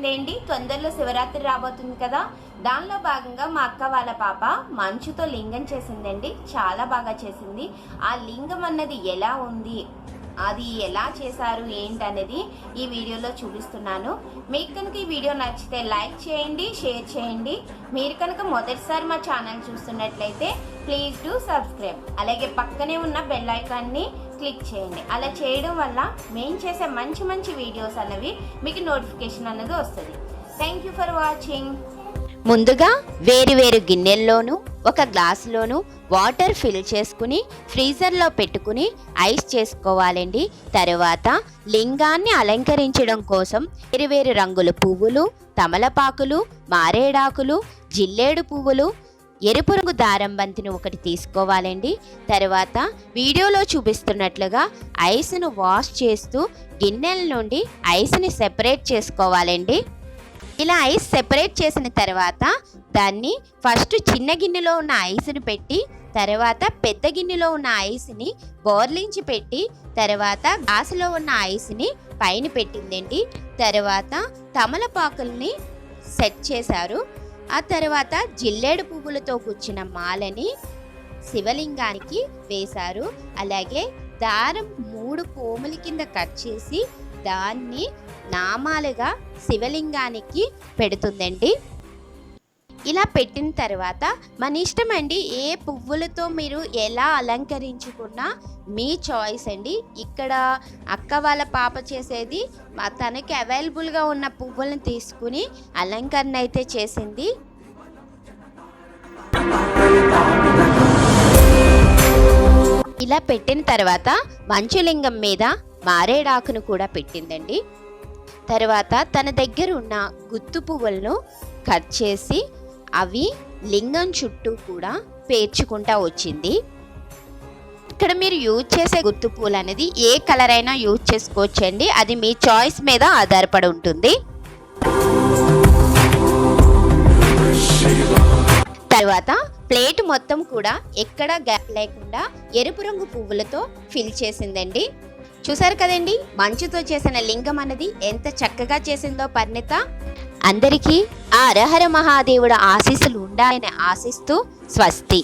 లేండి, తొందరలో శివరాత్రి రాబోతుంది కదా. దానిలో భాగంగా మా అక్క వాళ్ళ పాప మంచుతో లింగం చేసిందండి. చాలా బాగా చేసింది. ఆ లింగం అన్నది ఎలా ఉంది, అది ఎలా చేశారు ఏంటనేది ఈ వీడియోలో చూపిస్తున్నాను. మీకు కనుక ఈ వీడియో నచ్చితే లైక్ చేయండి, షేర్ చేయండి. మీరు కనుక మొదటిసారి మా ఛానల్ చూస్తున్నట్లయితే ప్లీజ్ డూ సబ్స్క్రైబ్. అలాగే పక్కనే ఉన్న బెల్ ఐకాన్ని క్లిక్ చేయండి. అలా చేయడం వల్ల మేము చేసే మంచి మంచి వీడియోస్ అనేవి మీకు నోటిఫికేషన్ అన్నది వస్తుంది. Thank you for watching. ముందుగా వేరు గిన్నెల్లోనూ ఒక గ్లాసులోనూ వాటర్ ఫిల్ చేసుకుని ఫ్రీజర్లో పెట్టుకుని ఐస్ చేసుకోవాలండి. తర్వాత లింగాన్ని అలంకరించడం కోసం వేరు రంగుల పువ్వులు, తమలపాకులు, మారేడాకులు, జిల్లేడు పువ్వులు, ఎరుపు రంగు దారం బంతిని ఒకటి తీసుకోవాలండి. తర్వాత వీడియోలో చూపిస్తున్నట్లుగా ఐస్ను వాష్ చేస్తూ గిన్నెల నుండి ఐస్ని సెపరేట్ చేసుకోవాలండి. ఇలా ఐస్ సెపరేట్ చేసిన తర్వాత దాన్ని ఫస్ట్ చిన్న గిన్నెలో ఉన్న ఐస్ని పెట్టి తర్వాత పెద్ద గిన్నెలో ఉన్న ఐస్ని బోర్లించి పెట్టి తర్వాత గ్లాసులో ఉన్న ఐస్ని పైన పెట్టిందండి. తర్వాత తమలపాకుల్ని సెట్ చేశారు. ఆ తర్వాత జిల్లేడు పువ్వులతో కూర్చున్న మాలని శివలింగానికి వేశారు. అలాగే దారం 3 కోముల కింద కట్ చేసి దాన్ని నామాలుగా శివలింగానికి పెడుతుందండి. ఇలా పెట్టిన తర్వాత మన ఇష్టం అండి, ఏ పువ్వులతో మీరు ఎలా అలంకరించుకున్నా మీ చాయిస్ అండి. ఇక్కడ అక్క వాళ్ళ పాప చేసేది తనకి అవైలబుల్గా ఉన్న పువ్వులను తీసుకుని అలంకరణ అయితే చేసింది. ఇలా పెట్టిన తర్వాత మంచులింగం మీద మారేడాకును కూడా పెట్టిందండి. తర్వాత తన దగ్గర ఉన్న గుత్తు పువ్వులను కట్ చేసి అవి లింగం చుట్టూ కూడా పేర్చుకుంటా వచ్చింది. ఇక్కడ మీరు యూజ్ చేసే గుత్తు పువ్వులు అనేది ఏ కలర్ అయినా యూజ్ చేసుకోవచ్చండి. అది మీ చాయిస్ మీద ఆధారపడి ఉంటుంది. తర్వాత ప్లేట్ మొత్తం కూడా ఎక్కడ గ్యాప్ లేకుండా ఎరుపు రంగు పువ్వులతో ఫిల్ చేసిందండి. చూసారు కదండి, మంచుతో చేసిన లింగం అనేది ఎంత చక్కగా చేసిందో పరిణిత. అందరికీ ఆ హరహర మహాదేవుడు ఆశీస్సులు ఉండాలని ఆశిస్తూ స్వస్తి.